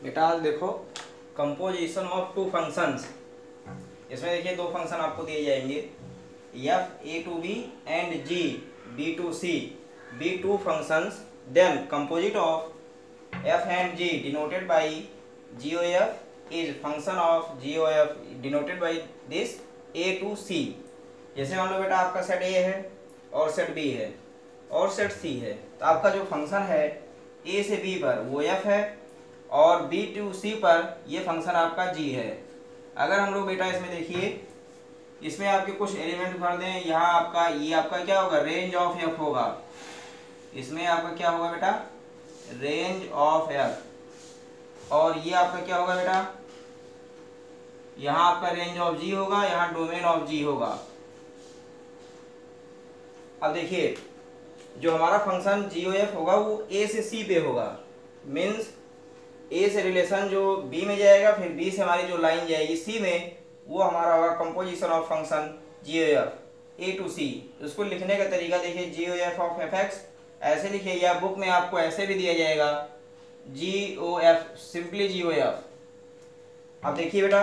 बेटा आज देखो कंपोजिशन ऑफ टू फंक्शंस। इसमें देखिए दो फंक्शन आपको दिए जाएंगे, F A to B and G B to C be two functions. Then composite of F and G denoted by G O F is function of G O F denoted by this A to C. जैसे मान लो बेटा आपका set ए है और set B है और set सी है, तो आपका जो फंक्शन है ए से बी पर वो एफ है और बी टू सी पर ये फंक्शन आपका जी है। अगर हम लोग बेटा इसमें देखिए, इसमें आपके कुछ एलिमेंट भर दें, यहाँ आपका ये आपका क्या होगा, रेंज ऑफ एफ होगा। इसमें आपका क्या होगा बेटा, रेंज ऑफ एफ। और ये आपका क्या होगा बेटा, यहाँ आपका रेंज ऑफ जी होगा, यहाँ डोमेन ऑफ जी होगा। अब देखिए जो हमारा फंक्शन जी ओ एफ होगा वो ए से सी पे होगा, मीन्स ए से रिलेशन जो बी में जाएगा, फिर बी से हमारी जो लाइन जाएगी सी में, वो हमारा होगा composition of function G O F A to C. उसको लिखने का तरीका देखिए, G O F of F X ऐसे लिखिए, या बुक में आपको ऐसे भी दिया जाएगा जी ओ एफ, सिंपली जी ओ एफ। अब देखिए बेटा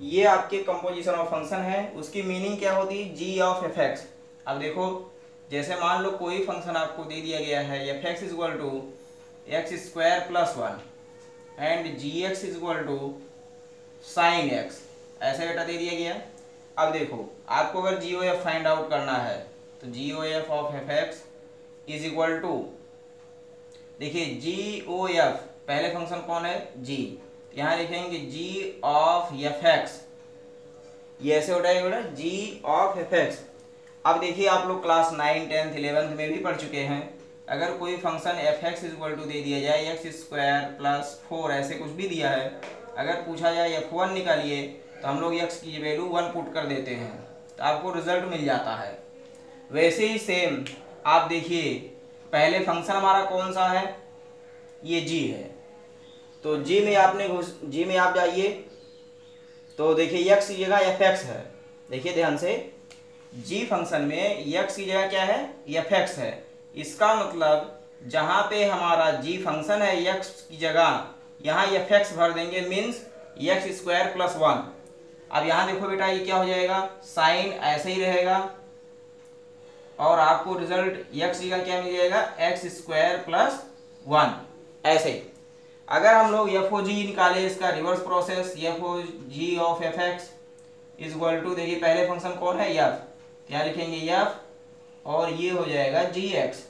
ये आपके कंपोजिशन ऑफ फंक्शन है, उसकी मीनिंग क्या होती है, जी ऑफ एफ एक्स। अब देखो जैसे मान लो कोई फंक्शन आपको दे दिया गया है, F X is equal to X square plus one and G X is equal to sine X, ऐसे बेटा दे दिया गया। अब देखो आपको अगर G O F find out करना है तो G O F of F X is equal to, देखिए जी ओ एफ पहले फंक्शन कौन है, जी, यहाँ लिखेंगे जी ऑफ एफ एक्स, ये ऐसे हो जाएगा बेटा जी ऑफ एफ एक्स। अब देखिए आप लोग क्लास 9, 10, 11 में भी पढ़ चुके हैं, अगर कोई function F X is equal to दे दिया जाए एक्स स्क्वायर प्लस 4 ऐसे कुछ भी दिया है, अगर पूछा जाए एफ वन निकालिए तो हम लोग एक्स की वैल्यू 1 पुट कर देते हैं तो आपको रिजल्ट मिल जाता है। वैसे ही सेम आप देखिए पहले फंक्शन हमारा कौन सा है, ये जी है, तो जी में आप जाइए तो देखिए एक्स की जगह एफ एक्स है। देखिए ध्यान से, जी फंक्शन में एक्स की जगह क्या है, एफ एक्स है। इसका मतलब जहां पे हमारा जी फंक्शन है एक्स की जगह यहाँ एफ एक्स भर देंगे, मीन्स एक्स स्क्वायर प्लस 1। अब यहाँ देखो बेटा ये क्या हो जाएगा, साइन ऐसे ही रहेगा और आपको रिजल्ट एक्स जगह क्या मिल जाएगा, एक्स स्क्वायर प्लस 1 ऐसे। अगर हम लोग एफ ओ जी निकाले, इसका reverse process, F O G of F X is equal to, देखिए पहले फंक्शन कौन है एफ, क्या लिखेंगे एफ और ये हो जाएगा जी एक्स।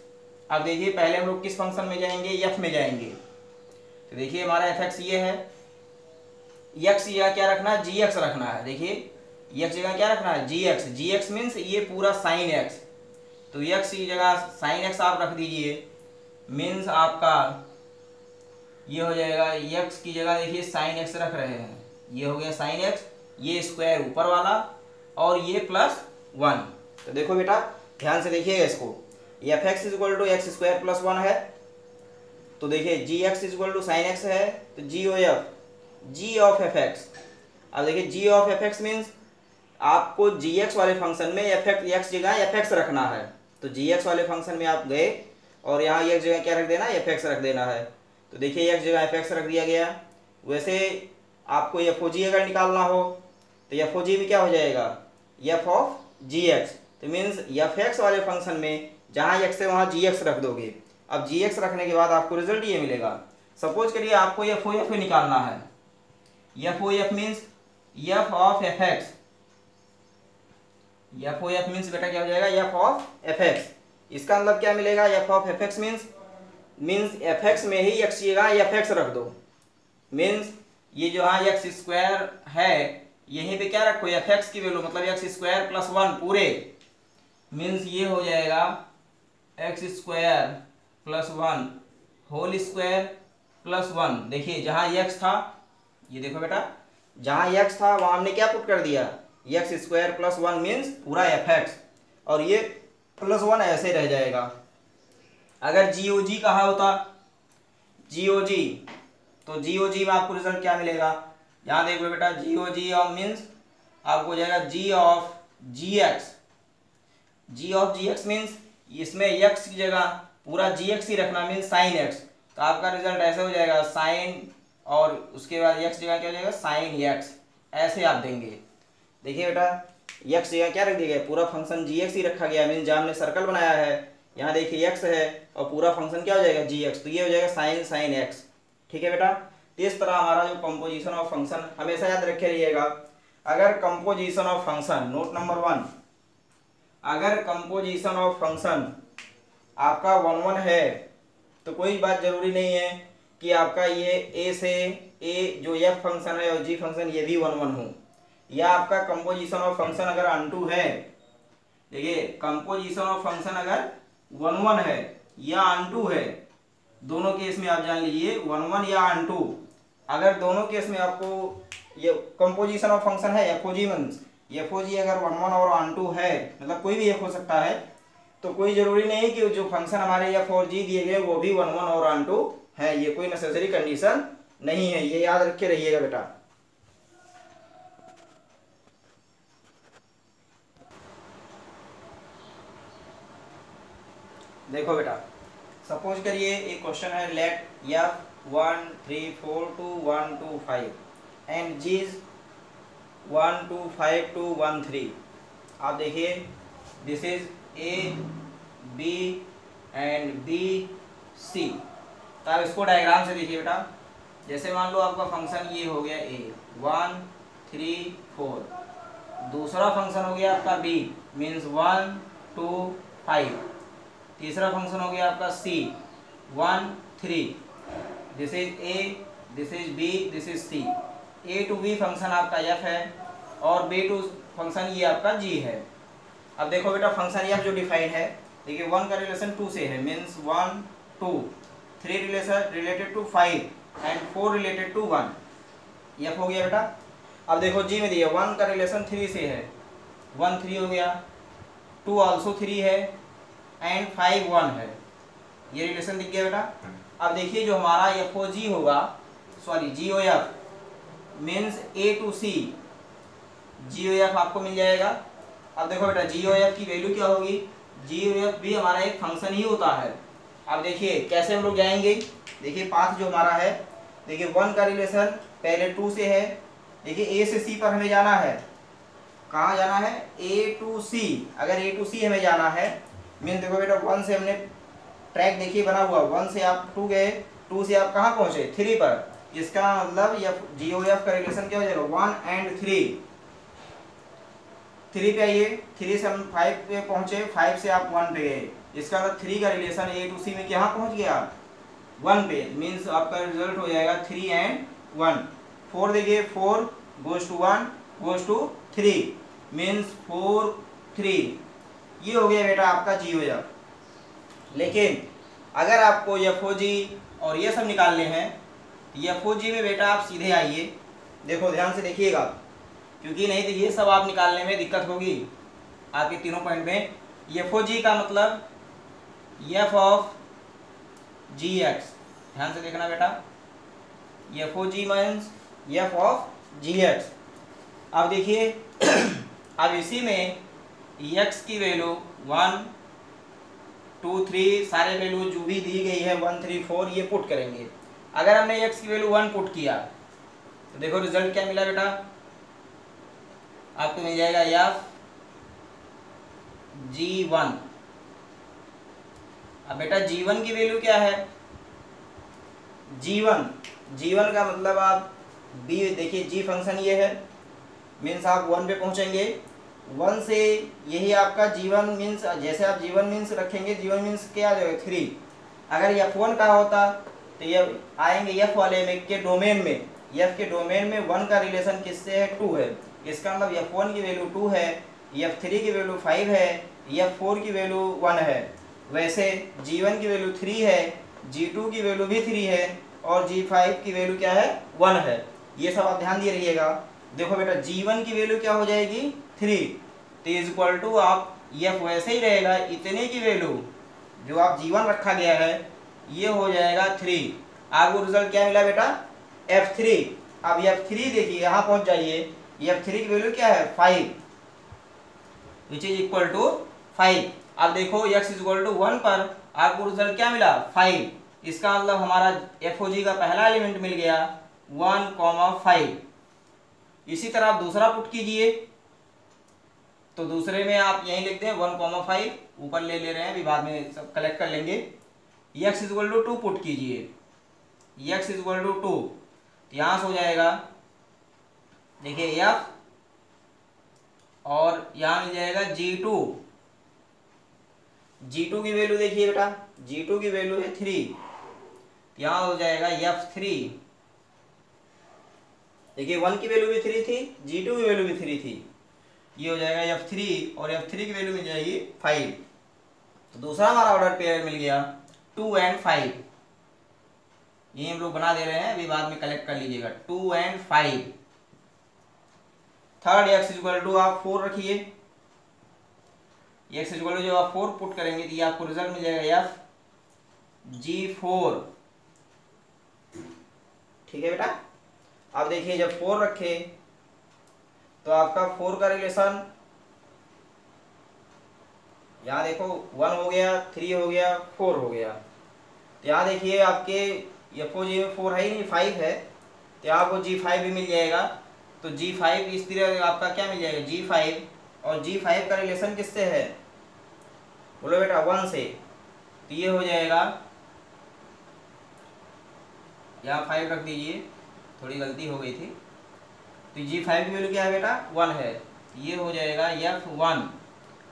अब देखिए पहले हम लोग किस फंक्शन में जाएंगे, एफ में जाएंगे, तो देखिए हमारा एफ एक्स ये है, एक्स की जगह क्या रखना है, जी एक्स रखना है। देखिए एक्स जगह क्या रखना है, जी एक्स, जी एक्स मीन्स ये पूरा साइन एक्स, तो एक्स की जगह साइन एक्स आप रख दीजिए, मीन्स आपका ये हो जाएगा, एक्स की जगह देखिए साइन एक्स रख रहे हैं, ये हो गया साइन एक्स, ये स्क्वायर ऊपर वाला और ये प्लस 1। तो देखो बेटा ध्यान से देखिएगा इसको, F X is equal to X square plus 1 है, तो देखिए G X is equal to sine X है, तो G O F G of F X. अब देखिए G of F X means आपको जी एक्स वाले फंक्शन में एफ एक्स जगह एफ एक्स रखना है, तो जी एक्स वाले फंक्शन में आप गए और यहाँ एक जगह क्या रख देना, एफ एक्स रख देना है, तो देखिए एक जगह एफ एक्स रख दिया गया। वैसे आपको एफ ओ जी अगर निकालना हो तो एफ ओ जी में क्या हो जाएगा, एफ ऑफ जी एक्स, तो मीन्स एफ एक्स वाले फंक्शन में जहाँ एक्स है वहाँ जी एक्स रख दोगे। अब जी एक्स रखने के बाद आपको रिजल्ट ये मिलेगा। सपोज करिए आपको एफ ओ एफ निकालना है, F O F means F of F X, F O F means बेटा क्या हो जाएगा, एफ ऑफ एफ एक्स। इसका मतलब क्या मिलेगा, F of F X means F x में ही एक्स की जगह एफ एक्स रख दो, मीन्स ये जो यहाँ एक्स स्क्वायर है यहीं पे क्या रखो, एफ एक्स की वैल्यू, मतलब एक्स स्क्वायर प्लस 1 पूरे, मीन्स ये हो जाएगा X square plus 1 whole square plus 1। देखिए जहाँ एक्स था, ये देखो बेटा जहाँ एक्स था वहाँ हमने क्या पुट कर दिया, एक्स स्क्वायर प्लस 1 मीन्स पूरा एफ एक्स, और ये प्लस 1 ऐसे रह जाएगा। अगर जी ओ जी कहा होता, जी ओ जी, तो जी ओ जी में आपको रिजल्ट क्या मिलेगा, यहाँ देख लो बेटा G O G of means आपको हो जाएगा G of G X, G of G X means इसमें एक्स की जगह पूरा जी एक्स ही रखना, मीन्स साइन एक्स, तो आपका रिजल्ट ऐसे हो जाएगा साइन और उसके बाद x जगह क्या हो जाएगा साइन x, ऐसे आप देंगे। देखिए बेटा x जगह क्या रख दिया गया, पूरा फंक्शन gx ही रखा गया, मीन जहाँ हमने सर्कल बनाया है यहाँ देखिए x है और पूरा फंक्शन क्या हो जाएगा gx, तो ये हो जाएगा साइन x। ठीक है बेटा, तो इस तरह हमारा जो कंपोजिशन ऑफ फंक्शन, हमेशा याद रखे रहिएगा, अगर composition of function, note number 1, अगर कंपोजिशन ऑफ फंक्शन आपका 1 1 है तो कोई बात जरूरी नहीं है कि आपका ये ए से ए जो एफ फंक्शन है और जी फंक्शन ये भी 1 1 हो, या आपका कंपोजिशन ऑफ फंक्शन अगर अनटू है, देखिए कंपोजिशन ऑफ फंक्शन अगर 1 1 है या अनटू है, दोनों केस में आप जान लीजिए 1 1 या अनटू, अगर दोनों केस में आपको ये कंपोजिशन ऑफ फंक्शन है एफओजी मींस एफओजी अगर 1 1 और अनटू है, मतलब कोई भी एफ हो सकता है, तो कोई जरूरी नहीं कि जो फंक्शन हमारे एफ और जी दिए गए वो भी 1 1 और अनटू है, ये कोई नेसेसरी कंडीशन नहीं है, ये याद रख के रहिएगा बेटा। देखो बेटा सपोज करिए एक क्वेश्चन है, लेट एफ 1 3 4 2 1 2 5 एंड जी 1 2 5 2 1 3। आप देखिए this is A B and B C, तो आप इसको डायग्राम से देखिए बेटा, जैसे मान लो आपका फंक्शन ये हो गया ए 1 3 4, दूसरा फंक्शन हो गया आपका बी मीन्स 1 2 5, तीसरा फंक्शन हो गया आपका C 1 3, this is A this is B this is C, A to B function आपका एफ है और बी टू फंक्शन ये आपका जी है। अब देखो बेटा फंक्शन एफ जो डिफाइन है, देखिए 1 का रिलेशन 2 से है means 1 2, 3 relation related to 5 and 4 related to 1, F हो गया बेटा। अब देखो जी में दिया 1 का रिलेशन 3 से है, 1 3 हो गया, 2 आल्सो 3 है एंड 5 1 है, ये रिलेशन दिख गया बेटा। अब देखिए जो हमारा एफ ओ जी होगा, sorry G O F means A to C, G O F आपको मिल जाएगा। अब देखो बेटा जी ओ एफ की वैल्यू क्या होगी, जी ओ एफ भी हमारा एक फंक्शन ही होता है। अब देखिए कैसे हम लोग जाएंगे, देखिए पाथ जो हमारा है, देखिए 1 का रिलेशन पहले 2 से है, देखिए ए से सी पर हमें जाना है, कहाँ जाना है ए टू सी, अगर ए टू सी हमें जाना है मीन देखो बेटा 1 से हमने ट्रैक देखिए बना हुआ, 1 से आप 2 गए, 2 से आप कहाँ पहुँचे 3 पर, इसका मतलब ये जी ओ एफ का रिलेशन क्या हो जाएगा 1 एंड 3, 3 पे आइए, 3 से हम 5 पे पहुँचे, 5 से आप 1 पे गए, इसका मतलब 3 का रिलेशन ए टू सी में कहाँ पहुँच गया 1 पे, मीन्स आपका रिजल्ट हो जाएगा 3 एंड 1। 4 देखिए 4 goes to 1 goes to 3 means 4 3, ये हो गया बेटा आपका जी ओ एफ। लेकिन अगर आपको एफ ओ जी और ये सब निकालने हैं, एफ ओ जी में बेटा आप सीधे आइए, देखो ध्यान से देखिएगा, क्योंकि नहीं तो ये सब आप निकालने में दिक्कत होगी आपके तीनों पॉइंट में। एफ ओ जी का मतलब एफ ऑफ जी एक्स, ध्यान से देखना बेटा, F O G means F of G X. अब देखिए अब इसी में x की वैल्यू 1 2 3 सारे वैल्यू जो भी दी गई है 1 3 4 ये पुट करेंगे। अगर हमने x की वैल्यू 1 पुट किया तो देखो रिजल्ट क्या मिला बेटा, आपको मिल जाएगा एफ g1। अब बेटा g1 की वैल्यू क्या है, g1 का मतलब आप b देखिए g फंक्शन ये है मीन्स आप 1 पे पहुंचेंगे, 1 से यही आपका g1 मीन्स, जैसे आप g1 मीन्स रखेंगे, g1 मीन्स क्या आ जाएगा 3, अगर f1 का होता तो ये आएंगे f वाले में के डोमेन में, f के डोमेन में 1 का रिलेशन किससे है 2 है, इसका मतलब f1 की वैल्यू 2 है, f3 की वैल्यू 5 है, f4 की वैल्यू 1 है, वैसे g1 की वैल्यू 3 है, g2 की वैल्यू भी 3 है और g5 की वैल्यू क्या है 1 है, ये सब आप ध्यान दिए रहिएगा। देखो बेटा g1 की वैल्यू क्या हो जाएगी 3, तो इज इक्वल टू आप f वैसे ही रहेगा, इतने की वैल्यू जो आप g1 रखा गया है ये हो जाएगा 3, आपको रिजल्ट क्या मिला बेटा f3। अब f3 देखिए यहाँ पहुंच जाइए, f3 की वैल्यू क्या है 5 विच इज इक्वल टू 5। अब देखो x इज इक्वल टू 1 पर आपको रिजल्ट क्या मिला 5, इसका मतलब हमारा एफ ओ जी का पहला एलिमेंट मिल गया 1,5। इसी तरह आप दूसरा पुट कीजिए, तो दूसरे में आप यहीं लिखते हैं 1,5, ऊपर ले रहे हैं, अभी बाद में सब कलेक्ट कर लेंगे। x इक्वल टू 2 पुट कीजिए, x इक्वल टू 2, तो यहाँ से हो जाएगा, देखिए f, और यहाँ मिल जाएगा g2। g2 की वैल्यू देखिए बेटा, g2 की वैल्यू है 3, यहाँ हो जाएगा f3। देखिए 1 की वैल्यू भी 3 थी, g2 की वैल्यू भी 3 थी, ये हो जाएगा f3, और f3 की वैल्यू मिल जाएगी 5। तो दूसरा हमारा ऑर्डर पेयर मिल गया 2 और 5। ये हम लोग बना दे रहे हैं, अभी बाद में कलेक्ट कर लीजिएगा, 2 और 5। थर्ड x इक्वल टू आप 4 रखिए, x इक्वल टू जब आप 4 पुट करेंगे तो ये आपको रिजल्ट मिल जाएगा g4। ठीक है बेटा। अब देखिए जब 4 रखे तो आपका 4 का रिलेशन, यहाँ देखो 1 हो गया, 3 हो गया, 4 हो गया। तो यहाँ देखिए आपके FOG में 4 है ही नहीं, 5 है, तो यहाँ आपको G5 भी मिल जाएगा। तो G5 इस तरह आपका क्या मिल जाएगा, G5, और G5 का रिलेशन किससे है, बोलो बेटा 1 से, तो ये हो जाएगा, यहाँ 5 रख दीजिए, थोड़ी गलती हो गई थी। तो G5 की वैल्यू क्या है बेटा, 1 है, ये हो जाएगा F1,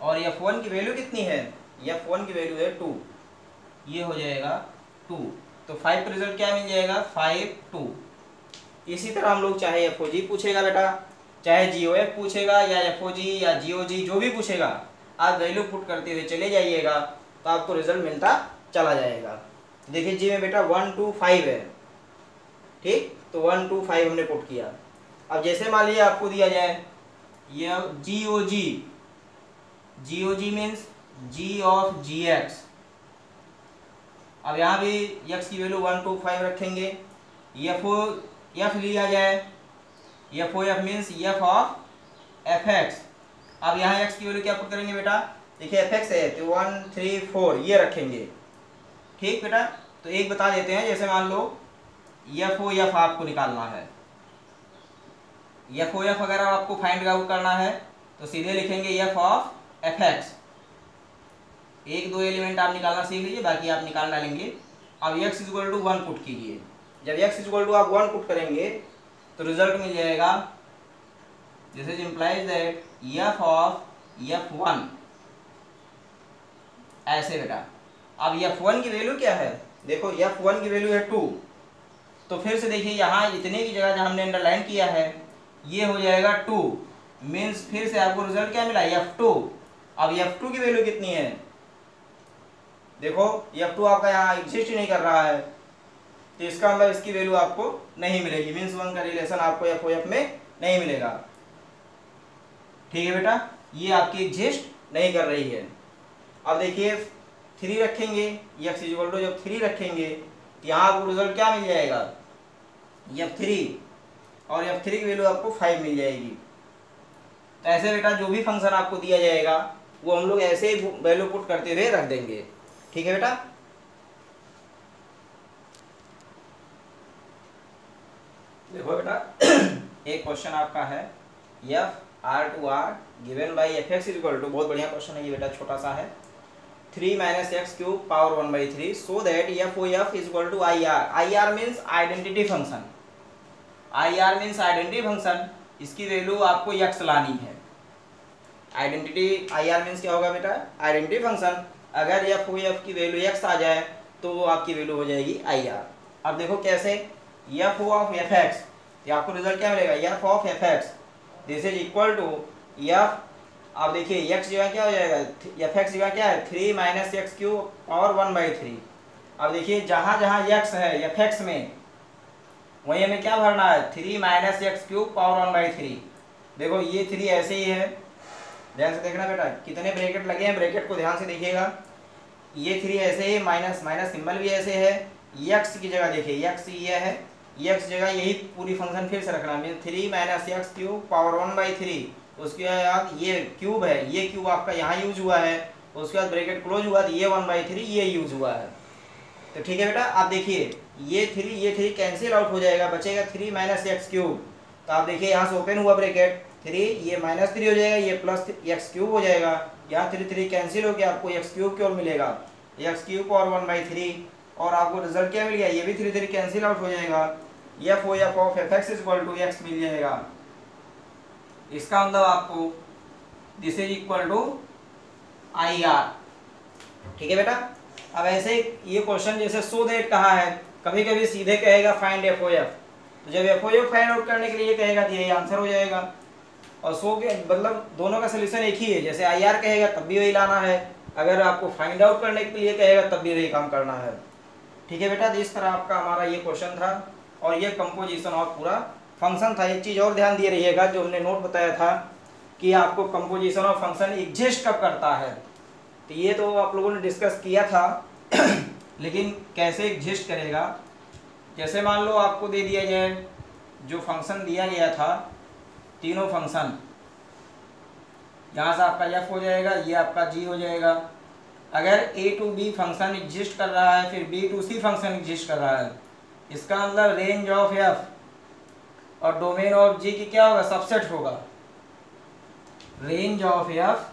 और F1 की वैल्यू कितनी है, F1 की वैल्यू है 2, ये हो जाएगा 2। तो 5 रिजल्ट क्या मिल जाएगा, 5, 2। इसी तरह हम लोग चाहे FOG पूछेगा बेटा, चाहे GOF पूछेगा, या FOG या GOG जो भी पूछेगा, आप वैल्यू पुट करते हुए चले जाइएगा, तो आपको रिजल्ट मिलता चला जाएगा। देखिए जी में बेटा 1, 2, 5 है, ठीक, तो 1, 2, 5 हमने पुट किया। अब जैसे मान लीजिए आपको दिया जाए ये GOG means G of GX। अब यहाँ भी x की वैल्यू 1, 2, 5 रखेंगे। F लिया जाए, FOF means F of FX। अब यहाँ x की वैल्यू क्या पुट करेंगे बेटा, देखिए FX है तो 1, 3, 4 ये रखेंगे, ठीक बेटा। तो एक बता देते हैं, जैसे मान लो FOF आपको निकालना है, FOF अगर आपको फाइंड आउट करना है तो सीधे लिखेंगे F ऑफ FX। 1-2 एलिमेंट आप निकालना सीख लीजिए, बाकी आप निकाल डालेंगे। अब x इक्वल टू 1 पुट कीजिए, जब x इक्वल टू आप 1 पुट करेंगे तो रिजल्ट मिल जाएगा, this is implies that F of F1, ऐसे बेटा। अब F1 की वैल्यू क्या है, देखो F1 की वैल्यू है 2, तो फिर से देखिए यहाँ इतने की जगह जहाँ हमने अंडरलाइन किया है ये हो जाएगा 2, मीन्स फिर से आपको रिजल्ट क्या मिला, F2। अब F2 की वैल्यू कितनी है, देखो F2 आपका यहाँ एग्जिस्ट नहीं कर रहा है, तो इसका मतलब इसकी वैल्यू आपको नहीं मिलेगी, मीन्स 1 का रिलेशन आपको FOF में नहीं मिलेगा। ठीक है बेटा, ये आपकी एग्जिस्ट नहीं कर रही है। अब देखिए 3 रखेंगे, x इक्वल टू जब 3 रखेंगे तो यहाँ आपको रिजल्ट क्या मिल जाएगा, F3, और F3 की वैल्यू आपको 5 मिल जाएगी। तो ऐसे बेटा जो भी फंक्शन आपको दिया जाएगा वो हम लोग ऐसे ही वैल्यू पुट करते हुए रख देंगे। ठीक है बेटा। देखो बेटा एक क्वेश्चन आपका है, F(R2R) given by Fx equal to, बहुत बढ़िया क्वेश्चन है ये बेटा, छोटा सा है, 3 - x³ power 1/3 so that FOF equal to IR। IR means identity function, IR means identity function, इसकी वैल्यू आपको x लानी है। आइडेंटिटी IR मीन्स क्या होगा बेटा, आइडेंटिटी फंक्शन। अगर FOF की वैल्यू x आ जाए तो वो आपकी वैल्यू हो जाएगी IR। अब देखो कैसे, F ऑफ Fx, ये आपको रिजल्ट क्या मिलेगा, F of Fx this is equal to F। अब देखिए x जगह क्या हो जाएगा, Fx जगह क्या है, 3 - x³ पावर 1/3। अब देखिए जहाँ जहाँ x है Fx में वही हमें क्या भरना है, 3 - x³ पावर 1/3। देखो ये 3 ऐसे ही है, ध्यान से देखना बेटा, कितने ब्रैकेट लगे हैं, ब्रैकेट को ध्यान से देखिएगा। ये 3 ऐसे ही, माइनस माइनस सिंबल भी ऐसे है। x की जगह देखिए x ये है, x जगह यही पूरी फंक्शन फिर से रखना, मीन 3 - x³ पावर 1/3। उसके बाद ये क्यूब है, ये क्यूब आपका यहाँ यूज हुआ है, उसके बाद ब्रैकेट क्लोज हुआ तो ये 1/3 ये यूज हुआ है। तो ठीक है बेटा, आप देखिए ये थ्री कैंसिल आउट हो जाएगा, बचेगा 3 माइनस एक्स क्यूब। तो आप देखिए यहाँ से ओपन हुआ ब्रैकेट, 3 ये -3 हो जाएगा, ये प्लस एक्स क्यूब हो जाएगा, यहाँ 3 कैंसिल हो गया, आपको एक्स क्यूब की ओर मिलेगा, एक्स क्यूब और 1/3, और आपको रिजल्ट क्या मिल गया, ये भी 3 कैंसिल आउट हो जाएगा, F O F of F X equal to X मिल जाएगा। इसका मतलब आपको this is equal to I R. ठीक है बेटा। अब ऐसे ये क्वेश्चन जैसे सो दैट कहा है, कभी कभी सीधे कहेगा फाइंड एफ ओ एफ, तो जब F O F find out करने के लिए कहेगा तो यही आंसर हो जाएगा। और सो के मतलब दोनों का सोल्यूशन एक ही है, जैसे आई आर कहेगा तब भी वही लाना है, अगर आपको फाइंड आउट करने के लिए कहेगा तब भी वही काम करना है। ठीक है बेटा, तो इस तरह आपका हमारा ये क्वेश्चन था, और ये कंपोजिशन ऑफ पूरा फंक्शन था। एक चीज़ और ध्यान दिए रहिएगा, जो हमने नोट बताया था कि आपको कंपोजिशन ऑफ फंक्शन एग्जिस्ट कब करता है, तो ये तो आप लोगों ने डिस्कस किया था लेकिन कैसे एग्जिस्ट करेगा, जैसे मान लो आपको दे दिया जाए जो फंक्शन दिया गया था, तीनों फंक्शन, यहाँ से आपका एफ हो जाएगा, ये आपका जी हो जाएगा। अगर A to B function exist कर रहा है, फिर B to C function exist कर रहा है, इसका मतलब रेंज ऑफ एफ और डोमेन ऑफ जी की क्या होगा, सबसेट होगा। Range of F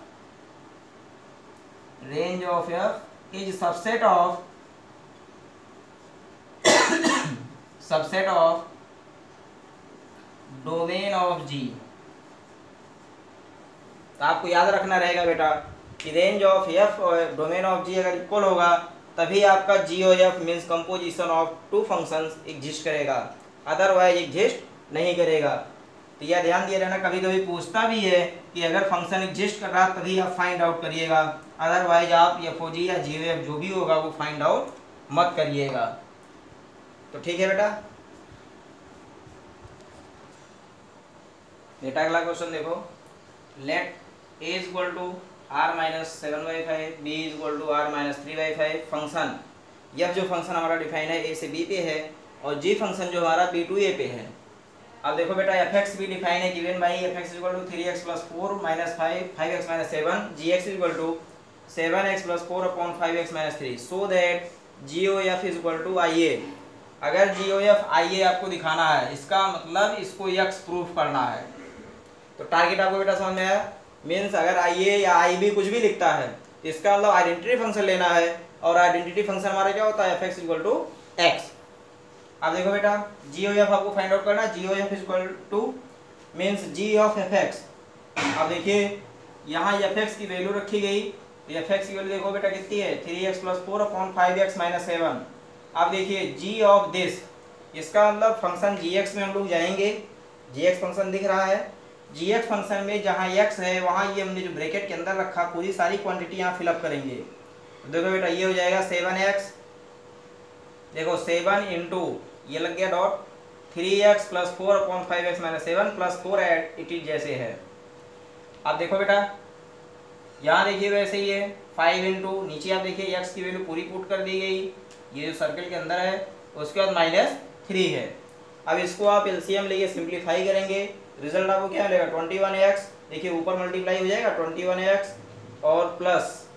is subset of domain of G. तो आपको याद रखना रहेगा बेटा कि रेंज ऑफ एफ और डोमेन ऑफ जी अगर इक्वल होगा तभी आपका G O F means composition of two functions exist करेगा, अदरवाइज एग्जिस्ट नहीं करेगा। तो यह ध्यान दिया रहना, कभी कभी पूछता भी है कि अगर फंक्शन एग्जिस्ट कर रहा तभी आप फाइंड आउट करिएगा, अदरवाइज आप एफ ओ जी या जी ओ एफ जो भी होगा वो फाइंड आउट मत करिएगा। तो ठीक है बेटा। बेटा अगला क्वेश्चन देखो, let a is equal to r minus 7/5, b is equal to r minus 3/5 function, यह जो फंक्शन हमारा डिफाइन है a से b पे है, और g फंक्शन जो हमारा b टू a पे है। अब देखो बेटा एफ एक्स भी डिफाइन है, given by F X equal to 3x plus 4 minus 5x minus 7, G X equal to 7x plus 4 upon 5x minus 3, so that G O F is equal to I A. अगर G O F I ए आपको दिखाना है, इसका मतलब इसको x proof करना है। तो टारगेट आपको बेटा समझ में आया, मीन्स अगर आई ए या आई बी कुछ भी लिखता है तो इसका मतलब आइडेंटिटी फंक्शन लेना है, और आइडेंटिटी फंक्शन हमारा क्या होता है, F X equal to X. अब देखो बेटा जी ओ एफ आपको फाइंड आउट करना है, G O F equal to means G of F X. अब देखिए यहाँ एफ एक्स की वैल्यू रखी गई, तो एफ एक्स की वैल्यू देखो बेटा कितनी है, 3x plus 4 upon 5x minus 7। अब देखिए जी ऑफ दिस, इसका मतलब फंक्शन जी एक्स में हम लोग जाएंगे, जी एक्स फंक्शन दिख रहा है, जी एक्स फंक्शन में जहाँ x है वहाँ ये हमने जो ब्रैकेट के अंदर रखा पूरी सारी क्वांटिटी यहाँ फिलअप करेंगे। तो देखो बेटा ये हो जाएगा 7x, देखो 7 इंटू ये लग गया dot 3x plus 4 upon 5x minus 7 plus 4 add it is जैसे है। अब देखो बेटा यहाँ देखिए वैसे ही है, 5 इंटू नीचे आप देखिए x की वैल्यू पूरी पुट कर दी गई, ये जो सर्कल के अंदर है, उसके बाद -3 है। अब इसको आप एलसीएम लेके सिंप्लीफाई करेंगे, रिजल्ट आपको क्या मिलेगा 21x, देखिए ऊपर मल्टीप्लाई हो जाएगा 21x और प्लस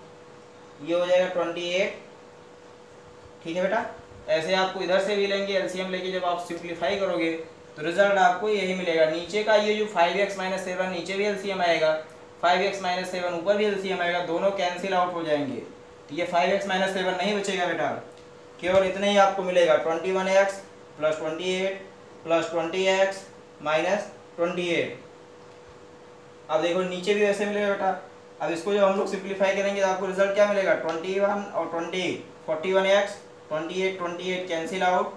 ये हो जाएगा 28। ठीक है बेटा, ऐसे आपको इधर से भी लेंगे एलसीएम लेके, जब आप सिंप्लीफाई करोगे तो रिजल्ट आपको यही मिलेगा। नीचे का ये जो 5x माइनस 7 नीचे भी एलसीएम आएगा, 5x माइनस 7 ऊपर भी एलसीएम आएगा, दोनों कैंसिल आउट हो जाएंगे, तो ये 5x माइनस 7 नहीं बचेगा बेटा, केवल इतना ही आपको मिलेगा 21x plus 28 plus 20x minus 28। अब देखो नीचे भी वैसे मिलेगा बेटा। अब इसको जब हम लोग सिंप्लीफाई करेंगे तो आपको रिजल्ट क्या मिलेगा 21 और 20, 41x 28 cancel out,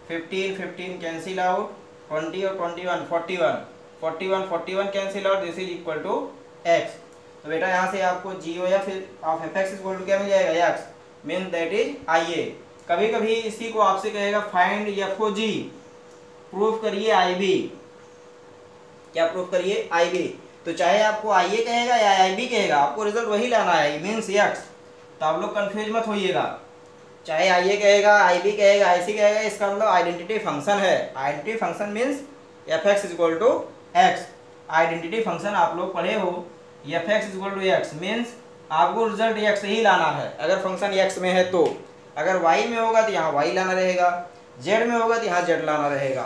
15 cancel out, 20 और 41 cancel out, this is equal to x। तो बेटा यहाँ से आपको G O F of F X equal to क्या मिल जाएगा x, mean that is I A. कभी कभी इसी को आपसे कहेगा find F O G, proof करिए आई बी, क्या प्रूफ करिए आई बी। तो चाहे आपको आई ए कहेगा या आई बी कहेगा, आपको रिजल्ट वही लाना है, मीन्स एक्स। तो आप लोग कंफ्यूज मत होइएगा, चाहे आई ए कहेगा आई बी कहेगा आई सी कहेगा, इसका मतलब आइडेंटिटी फंक्शन है। Identity function means F X is equal to X. Identity function आप लोग पढ़े हो, F X is equal to X means आपको रिजल्ट एक्स ही लाना है, अगर फंक्शन एक्स में है तो। अगर वाई में होगा तो यहाँ वाई लाना रहेगा, जेड में होगा तो यहाँ जेड लाना रहेगा।